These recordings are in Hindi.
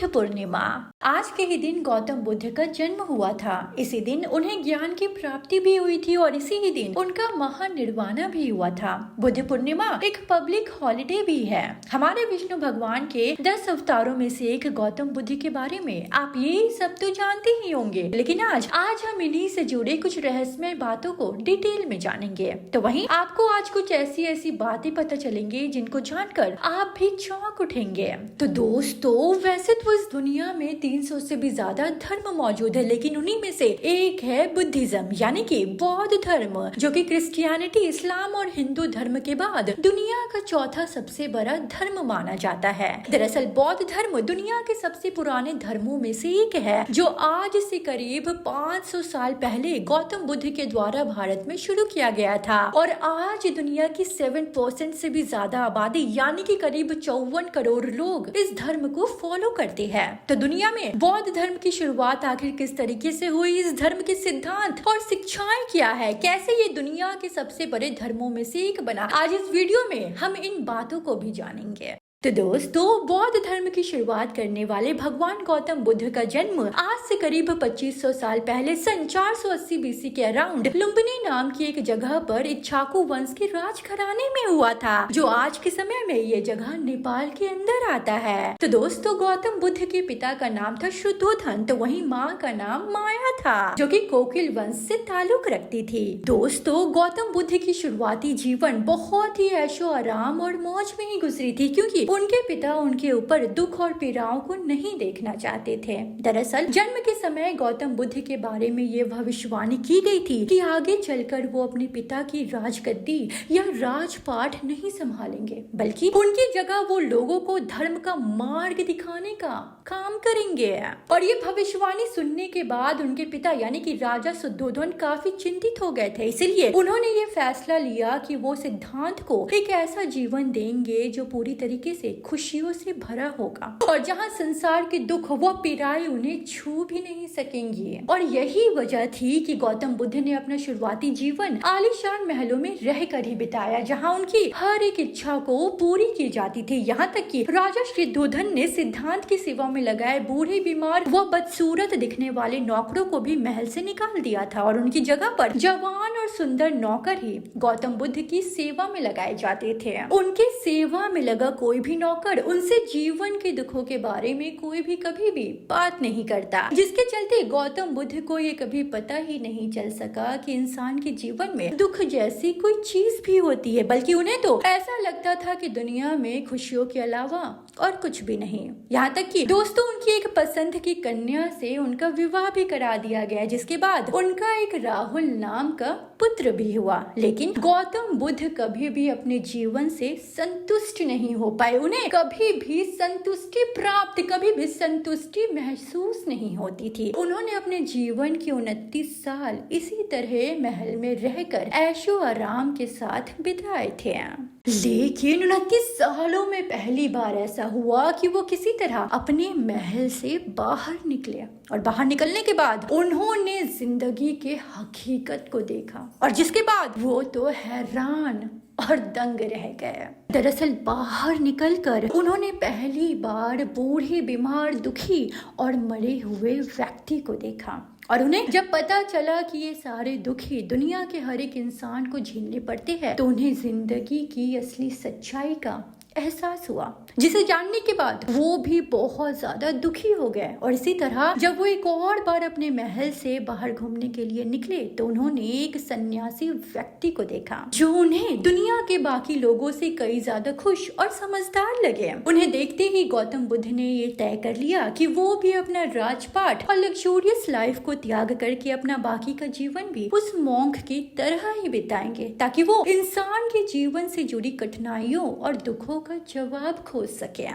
बुद्ध पूर्णिमा। आज के ही दिन गौतम बुद्ध का जन्म हुआ था। इसी दिन उन्हें ज्ञान की प्राप्ति भी हुई थी और इसी ही दिन उनका महानिर्वाण भी हुआ था। बुद्ध पूर्णिमा एक पब्लिक हॉलिडे भी है। हमारे विष्णु भगवान के 10 अवतारों में से एक गौतम बुद्ध के बारे में आप ये सब तो जानते ही होंगे, लेकिन आज हम इन्हीं से जुड़े कुछ रहस्यमय बातों को डिटेल में जानेंगे। तो वहीं आपको आज कुछ ऐसी बातें पता चलेंगी जिनको जानकर आप भी चौंक उठेंगे। तो दोस्तों, वैसे तो इस दुनिया में 300 से भी ज्यादा धर्म मौजूद है, लेकिन उन्हीं में से एक है बुद्धिज्म यानी कि बौद्ध धर्म, जो कि क्रिश्चियनिटी, इस्लाम और हिंदू धर्म के बाद दुनिया का चौथा सबसे बड़ा धर्म माना जाता है। दरअसल बौद्ध धर्म दुनिया के सबसे पुराने धर्मों में से एक है, जो आज से करीब 500 साल पहले गौतम बुद्ध के द्वारा भारत में शुरू किया गया था और आज दुनिया की 7% से भी ज्यादा आबादी यानी कि करीब 54 करोड़ लोग इस धर्म को फॉलो करते हैं। तो दुनिया में बौद्ध धर्म की शुरुआत आखिर किस तरीके से हुई, इस धर्म के सिद्धांत और शिक्षाएं क्या है, कैसे ये दुनिया के सबसे बड़े धर्मों में से एक बना, आज इस वीडियो में हम इन बातों को भी जानेंगे। तो दोस्तों, बौद्ध धर्म की शुरुआत करने वाले भगवान गौतम बुद्ध का जन्म आज से करीब 2500 साल पहले सन 480 बीसी के अराउंड लुम्बिनी नाम की एक जगह पर इक्ष्वाकु वंश के राजघराने में हुआ था, जो आज के समय में ये जगह नेपाल के अंदर आता है। तो दोस्तों, गौतम बुद्ध के पिता का नाम था शुद्धोधन, तो वहीं माँ का नाम माया था, जो कि कोकिल वंश से ताल्लुक रखती थी। दोस्तों, गौतम बुद्ध की शुरुआती जीवन बहुत ही ऐशो आराम और मौज में ही गुजरी थी, क्योंकि उनके पिता उनके ऊपर दुख और पीड़ाओं को नहीं देखना चाहते थे। दरअसल जन्म के समय गौतम बुद्ध के बारे में ये भविष्यवाणी की गई थी कि आगे चलकर वो अपने पिता की राजगद्दी या राजपाट नहीं संभालेंगे, बल्कि उनकी जगह वो लोगों को धर्म का मार्ग दिखाने का काम करेंगे। और ये भविष्यवाणी सुनने के बाद उनके पिता यानी कि राजा शुद्धोधन काफी चिंतित हो गए थे। इसलिए उन्होंने ये फैसला लिया कि वो सिद्धांत को एक ऐसा जीवन देंगे जो पूरी तरीके से खुशियों से भरा होगा और जहाँ संसार के दुख व पीड़ाएं उन्हें छू भी नहीं सकेंगी। और यही वजह थी कि गौतम बुद्ध ने अपना शुरुआती जीवन आलीशान महलों में रहकर ही बिताया, जहाँ उनकी हर एक इच्छा को पूरी की जाती थी। यहाँ तक कि राजा शुद्धोधन ने सिद्धांत की सेवा में लगाए बूढ़े, बीमार व बदसूरत दिखने वाले नौकरों को भी महल से निकाल दिया था और उनकी जगह पर जवान और सुंदर नौकर ही गौतम बुद्ध की सेवा में लगाए जाते थे। उनके सेवा में लगा कोई भी नौकर उनसे जीवन के दुखों के बारे में कोई भी कभी भी बात नहीं करता, जिसके चलते गौतम बुद्ध को ये कभी पता ही नहीं चल सका कि इंसान के जीवन में दुख जैसी कोई चीज भी होती है, बल्कि उन्हें तो ऐसा लगता था कि दुनिया में खुशियों के अलावा और कुछ भी नहीं। यहाँ तक कि दोस्तों, उनकी एक पसंद की कन्या से उनका विवाह भी करा दिया गया, जिसके बाद उनका एक राहुल नाम का पुत्र भी हुआ। लेकिन गौतम बुद्ध कभी भी अपने जीवन से संतुष्ट नहीं हो पाए। उन्हें कभी भी संतुष्टि प्राप्त, कभी भी संतुष्टि महसूस नहीं होती थी। उन्होंने अपने जीवन के 29 साल इसी तरह महल में रहकर ऐशो आराम के साथ बिताए थे। लेकिन 29 सालों में पहली बार ऐसा हुआ कि वो किसी तरह अपने महल से बाहर निकले और बाहर निकलने के बाद उन्होंने जिंदगी के हकीकत को देखा और जिसके बाद वो तो हैरान और दंग रह गए। दरअसल बाहर निकलकर उन्होंने पहली बार बूढ़े, बीमार, दुखी और मरे हुए व्यक्ति को देखा और उन्हें जब पता चला कि ये सारे दुख ही दुनिया के हर एक इंसान को झेलने पड़ते हैं, तो उन्हें जिंदगी की असली सच्चाई का एहसास हुआ, जिसे जानने के बाद वो भी बहुत ज्यादा दुखी हो गए। और इसी तरह जब वो एक और बार अपने महल से बाहर घूमने के लिए निकले, तो उन्होंने एक सन्यासी व्यक्ति को देखा जो उन्हें दुनिया के बाकी लोगों से कई ज्यादा खुश और समझदार लगे। उन्हें देखते ही गौतम बुद्ध ने ये तय कर लिया कि वो भी अपना राजपाट और लग्जूरियस लाइफ को त्याग करके अपना बाकी का जीवन भी उस मोंक की तरह ही बिताएंगे, ताकि वो इंसान के जीवन से जुड़ी कठिनाइयों और दुखों का जवाब खोज सके।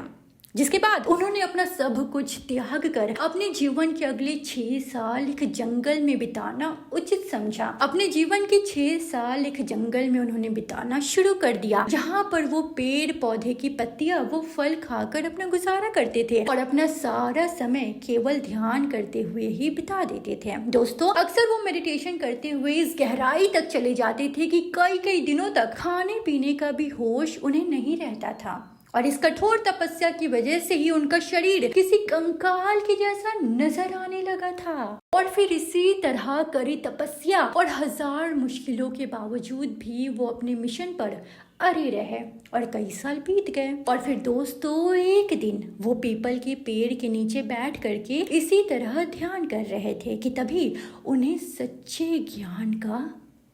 जिसके बाद उन्होंने अपना सब कुछ त्याग कर अपने जीवन के अगले 6 साल एक जंगल में बिताना उचित समझा। अपने जीवन के 6 साल एक जंगल में उन्होंने बिताना शुरू कर दिया, जहाँ पर वो पेड़ पौधे की पत्तियां वो फल खाकर अपना गुजारा करते थे और अपना सारा समय केवल ध्यान करते हुए ही बिता देते थे। दोस्तों, अक्सर वो मेडिटेशन करते हुए इस गहराई तक चले जाते थे कि कई दिनों तक खाने पीने का भी होश उन्हें नहीं रहता था और इस कठोर तपस्या की वजह से ही उनका शरीर किसी कंकाल के जैसा नजर आने लगा था। और फिर इसी तरह कड़ी तपस्या और हजार मुश्किलों के बावजूद भी वो अपने मिशन पर अड़े रहे और कई साल बीत गए। और फिर दोस्तों एक दिन वो पीपल के पेड़ के नीचे बैठ करके इसी तरह ध्यान कर रहे थे कि तभी उन्हें सच्चे ज्ञान का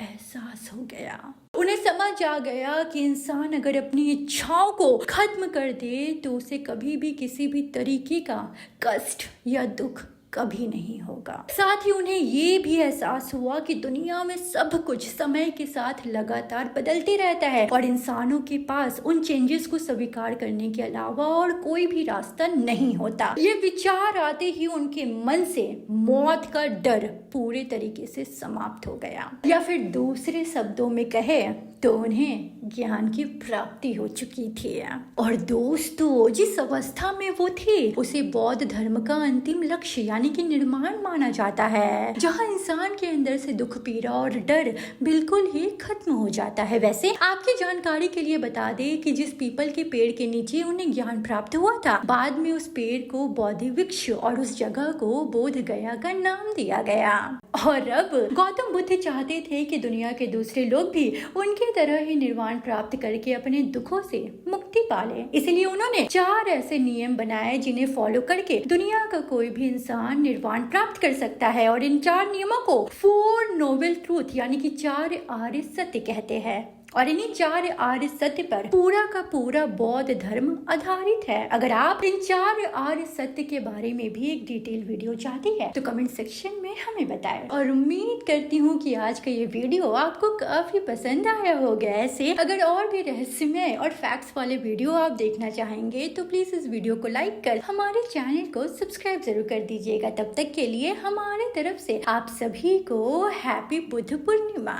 एहसास हो गया। उन्हें समझ आ गया कि इंसान अगर अपनी इच्छाओं को खत्म कर दे तो उसे कभी भी किसी भी तरीके का कष्ट या दुख कभी नहीं होगा। साथ ही उन्हें ये भी एहसास हुआ कि दुनिया में सब कुछ समय के साथ लगातार बदलते रहता है और इंसानों के पास उन चेंजेस को स्वीकार करने के अलावा और कोई भी रास्ता नहीं होता। ये विचार आते ही उनके मन से मौत का डर पूरे तरीके से समाप्त हो गया, या फिर दूसरे शब्दों में कहे तो उन्हें ज्ञान की प्राप्ति हो चुकी थी। और दोस्तों जिस अवस्था में वो थे उसे बौद्ध धर्म का अंतिम लक्ष्य यानी कि निर्माण माना जाता है, जहाँ इंसान के अंदर से दुख, पीड़ा और डर बिल्कुल ही खत्म हो जाता है। वैसे आपकी जानकारी के लिए बता दे कि जिस पीपल के पेड़ के नीचे उन्हें ज्ञान प्राप्त हुआ था, बाद में उस पेड़ को बोधि वृक्ष और उस जगह को बोध गया का नाम दिया गया। और अब गौतम बुद्ध चाहते थे कि दुनिया के दूसरे लोग भी उनके तरह ही निर्वाण प्राप्त करके अपने दुखों से मुक्ति पाले। इसलिए उन्होंने 4 ऐसे नियम बनाए जिन्हें फॉलो करके दुनिया का कोई भी इंसान निर्वाण प्राप्त कर सकता है। और इन 4 नियमों को 4 नोबल ट्रूथ यानी कि 4 आर्य सत्य कहते हैं। और इन्हीं 4 आर्य सत्य पर पूरा का पूरा बौद्ध धर्म आधारित है। अगर आप इन 4 आर्य सत्य के बारे में भी एक डिटेल वीडियो चाहती है तो कमेंट सेक्शन में हमें बताएं। और उम्मीद करती हूँ कि आज का ये वीडियो आपको काफी पसंद आया होगा। ऐसे अगर और भी रहस्यमय और फैक्ट्स वाले वीडियो आप देखना चाहेंगे तो प्लीज इस वीडियो को लाइक कर हमारे चैनल को सब्सक्राइब जरूर कर दीजिएगा। तब तक के लिए हमारे तरफ से आप सभी को हैप्पी बुद्ध पूर्णिमा।